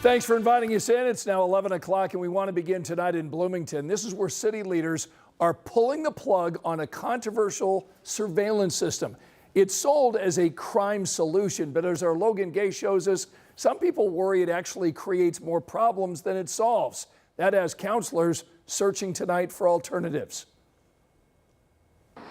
Thanks for inviting us in. It's now 11 o'clock and we want to begin tonight in Bloomington. This is where city leaders are pulling the plug on a controversial surveillance system. It's sold as a crime solution, but as our Logan Gay shows us, some people worry it actually creates more problems than it solves. That has counselors searching tonight for alternatives.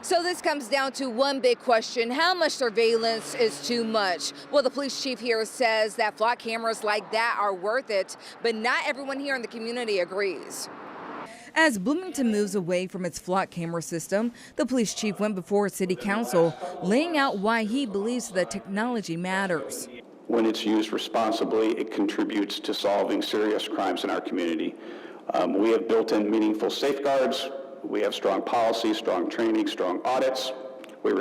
So this comes down to one big question: how much surveillance is too much? Well, the police chief here says that flock cameras like that are worth it, but not everyone here in the community agrees. As Bloomington moves away from its flock camera system, the police chief went before city council, laying out why he believes the technology matters. When it's used responsibly, it contributes to solving serious crimes in our community. We have built in meaningful safeguards. We have strong policy, strong training, strong audits. We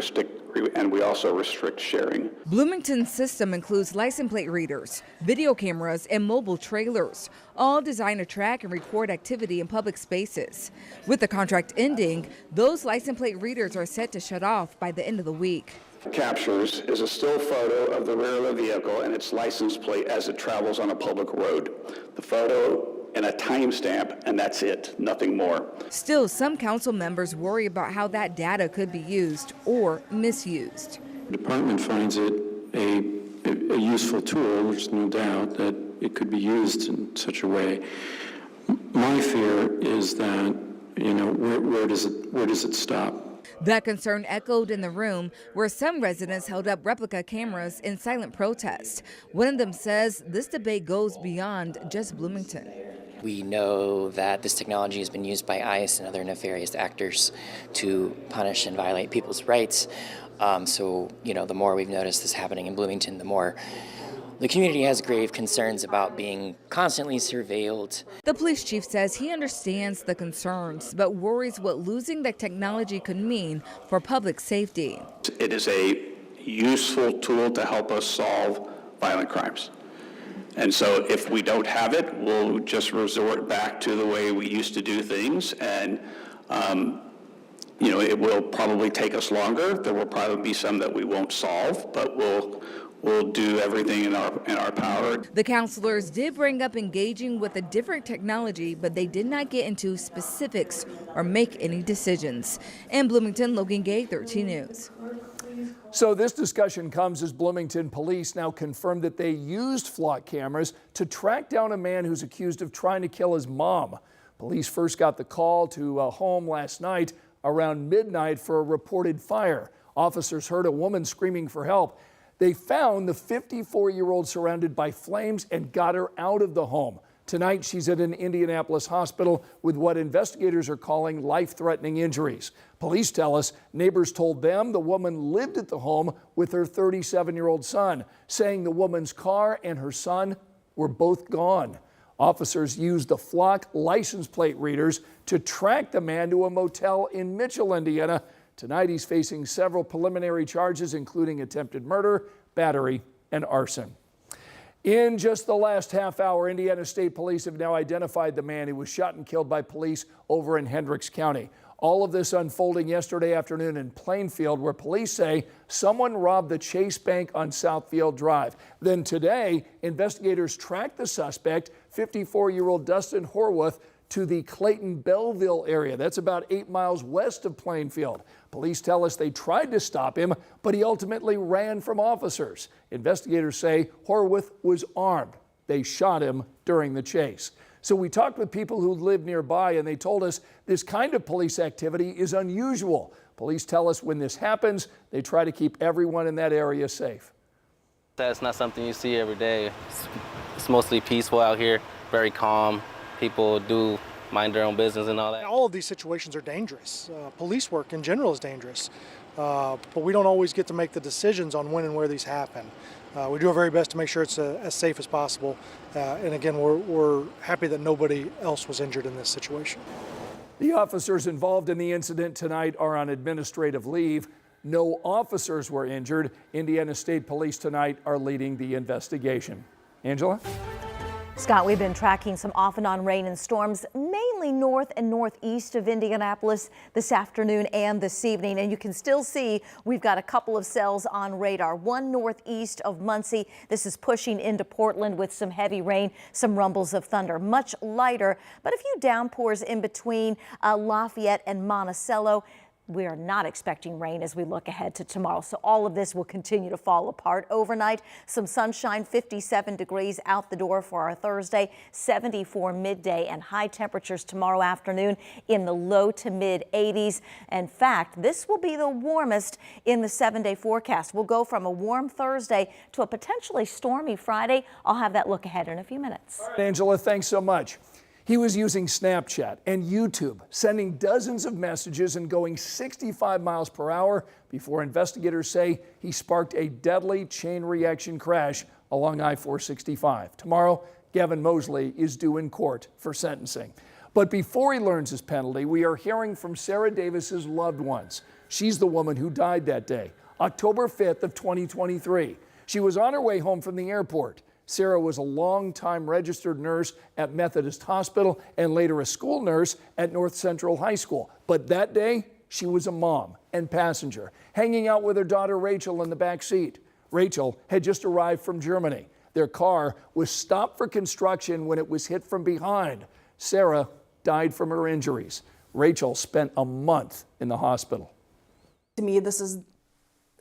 also restrict sharing. Bloomington's system includes license plate readers, video cameras, and mobile trailers, all designed to track and record activity in public spaces. With the contract ending, those license plate readers are set to shut off by the end of the week. Captures is a still photo of the rear of the vehicle and its license plate as it travels on a public road. The photo and a timestamp, and that's it, nothing more. Still, some council members worry about how that data could be used or misused. The department finds it a useful tool, there's no doubt that it could be used in such a way. My fear is that, where does it stop? That concern echoed in the room where some residents held up replica cameras in silent protest. One of them says this debate goes beyond just Bloomington. We know that this technology has been used by ICE and other nefarious actors to punish and violate people's rights. So, the more we've noticed this happening in Bloomington, the more the community has grave concerns about being constantly surveilled. The police chief says he understands the concerns, but worries what losing the technology could mean for public safety. It is a useful tool to help us solve violent crimes. And so if we don't have it, we'll just resort back to the way we used to do things. And, it will probably take us longer. There will probably be some that we won't solve, but we'll do everything in our power. The counselors did bring up engaging with a different technology, but they did not get into specifics or make any decisions. In Bloomington, Logan Gay, 13 News. So this discussion comes as Bloomington police now confirmed that they used flock cameras to track down a man who's accused of trying to kill his mom. Police first got the call to a home last night around midnight for a reported fire. Officers heard a woman screaming for help. They found the 54-year-old surrounded by flames and got her out of the home. Tonight, she's at an Indianapolis hospital with what investigators are calling life-threatening injuries. Police tell us neighbors told them the woman lived at the home with her 37-year-old son, saying the woman's car and her son were both gone. Officers used the flock license plate readers to track the man to a motel in Mitchell, Indiana. Tonight, he's facing several preliminary charges, including attempted murder, battery, and arson. In just the last half hour, Indiana State Police have now identified the man who was shot and killed by police over in Hendricks County. All of this unfolding yesterday afternoon in Plainfield, where police say someone robbed the Chase Bank on Southfield Drive. Then today, investigators tracked the suspect, 54-year-old Dustin Horwath, to the Clayton-Belleville area. That's about 8 miles west of Plainfield. Police tell us they tried to stop him, but he ultimately ran from officers. Investigators say Horwath was armed. They shot him during the chase. So we talked with people who live nearby, and they told us this kind of police activity is unusual. Police tell us when this happens, they try to keep everyone in that area safe. That's not something you see every day. It's mostly peaceful out here, very calm. People do mind their own business and all that. All of these situations are dangerous. Police work in general is dangerous, but we don't always get to make the decisions on when and where these happen. We do our very best to make sure it's as safe as possible. And again, we're happy that nobody else was injured in this situation. The officers involved in the incident tonight are on administrative leave. No officers were injured. Indiana State Police tonight are leading the investigation. Angela? Scott, we've been tracking some off and on rain and storms, mainly north and northeast of Indianapolis this afternoon and this evening. And you can still see we've got a couple of cells on radar. One northeast of Muncie. This is pushing into Portland with some heavy rain, some rumbles of thunder. Much lighter, but a few downpours in between Lafayette and Monticello. We are not expecting rain as we look ahead to tomorrow, so all of this will continue to fall apart overnight. Some sunshine, 57 degrees out the door for our Thursday, 74 midday, and high temperatures tomorrow afternoon in the low to mid 80s. In fact, this will be the warmest in the 7-day forecast. We'll go from a warm Thursday to a potentially stormy Friday. I'll have that look ahead in a few minutes. All right, Angela, thanks so much. He was using Snapchat and YouTube, sending dozens of messages and going 65 miles per hour before investigators say he sparked a deadly chain reaction crash along I-465. Tomorrow, Gavin Mosley is due in court for sentencing. But before he learns his penalty, we are hearing from Sarah Davis's loved ones. She's the woman who died that day, October 5th of 2023. She was on her way home from the airport. Sarah was a longtime registered nurse at Methodist Hospital and later a school nurse at North Central High School. But that day, she was a mom and passenger, hanging out with her daughter Rachel in the back seat. Rachel had just arrived from Germany. Their car was stopped for construction when it was hit from behind. Sarah died from her injuries. Rachel spent a month in the hospital. To me, this is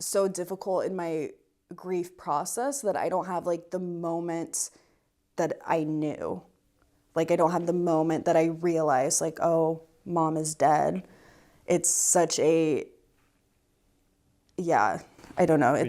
so difficult in my grief process that I don't have like the moment that I knew. Like I don't have the moment that I realized like, oh, mom is dead. It's such a, yeah, I don't know.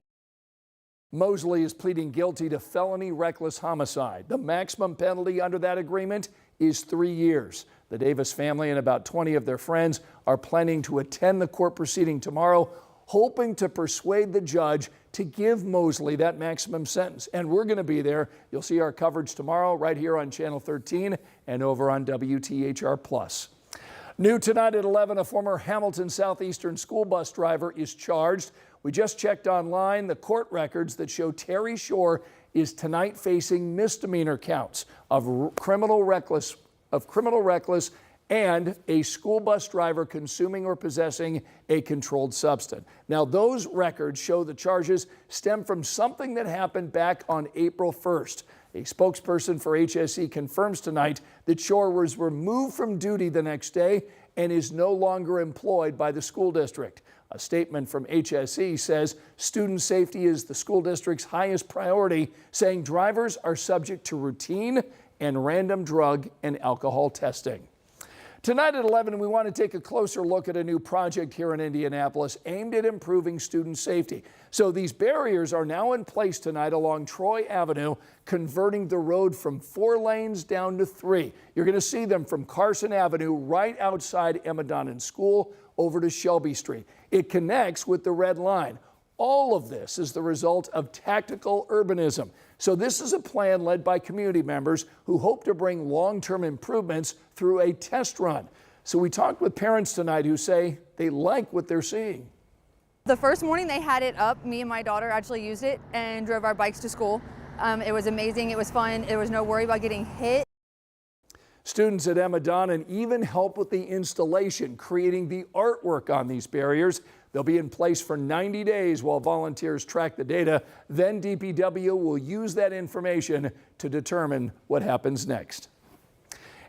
Mosley is pleading guilty to felony reckless homicide. The maximum penalty under that agreement is 3 years. The Davis family and about 20 of their friends are planning to attend the court proceeding tomorrow, hoping to persuade the judge to give Mosley that maximum sentence. And we're going to be there. You'll see our coverage tomorrow right here on Channel 13 and over on WTHR+. New tonight at 11, a former Hamilton Southeastern school bus driver is charged. We just checked online the court records that show Terry Shore is tonight facing misdemeanor counts of criminal reckless and a school bus driver consuming or possessing a controlled substance. Now, those records show the charges stem from something that happened back on April 1st. A spokesperson for HSE confirms tonight that Shore was removed from duty the next day and is no longer employed by the school district. A statement from HSE says student safety is the school district's highest priority, saying drivers are subject to routine and random drug and alcohol testing. Tonight at 11, we want to take a closer look at a new project here in Indianapolis aimed at improving student safety. So these barriers are now in place tonight along Troy Avenue, converting the road from 4 lanes down to 3. You're going to see them from Carson Avenue right outside Emma Donnan School over to Shelby Street. It connects with the Red Line. All of this is the result of tactical urbanism. So this is a plan led by community members who hope to bring long-term improvements through a test run. So we talked with parents tonight who say they like what they're seeing. The first morning they had it up, me and my daughter actually used it and drove our bikes to school. It was amazing, it was fun, there was no worry about getting hit. Students at Emma Donnan even help with the installation, creating the artwork on these barriers. They'll be in place for 90 days while volunteers track the data. Then DPW will use that information to determine what happens next.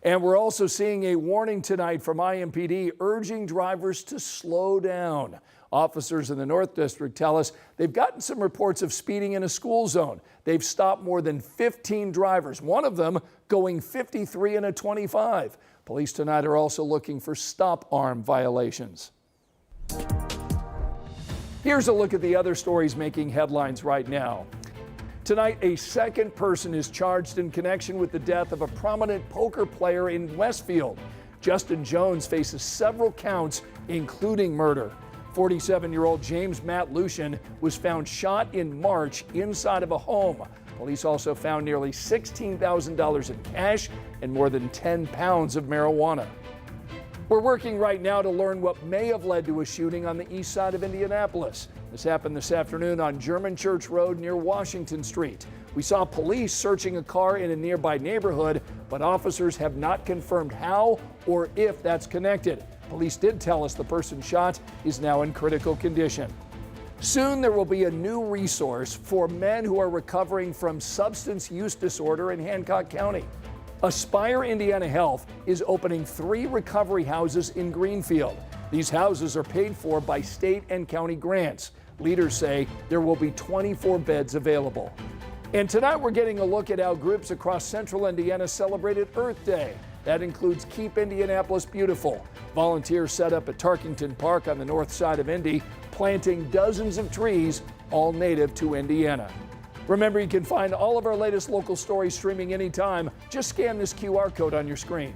And we're also seeing a warning tonight from IMPD urging drivers to slow down. Officers in the North District tell us they've gotten some reports of speeding in a school zone. They've stopped more than 15 drivers, one of them going 53 in a 25. Police tonight are also looking for stop arm violations. Here's a look at the other stories making headlines right now. Tonight, a second person is charged in connection with the death of a prominent poker player in Westfield. Justin Jones faces several counts, including murder. 47-year-old James Matt Lucian was found shot in March inside of a home. Police also found nearly $16,000 in cash and more than 10 pounds of marijuana. We're working right now to learn what may have led to a shooting on the east side of Indianapolis. This happened this afternoon on German Church Road near Washington Street. We saw police searching a car in a nearby neighborhood, but officers have not confirmed how or if that's connected. Police did tell us the person shot is now in critical condition. Soon there will be a new resource for men who are recovering from substance use disorder in Hancock County. Aspire Indiana Health is opening 3 recovery houses in Greenfield. These houses are paid for by state and county grants. Leaders say there will be 24 beds available. And tonight we're getting a look at how groups across central Indiana celebrated Earth Day. That includes Keep Indianapolis Beautiful. Volunteers set up at Tarkington Park on the north side of Indy, planting dozens of trees, all native to Indiana. Remember, you can find all of our latest local stories streaming anytime. Just scan this QR code on your screen.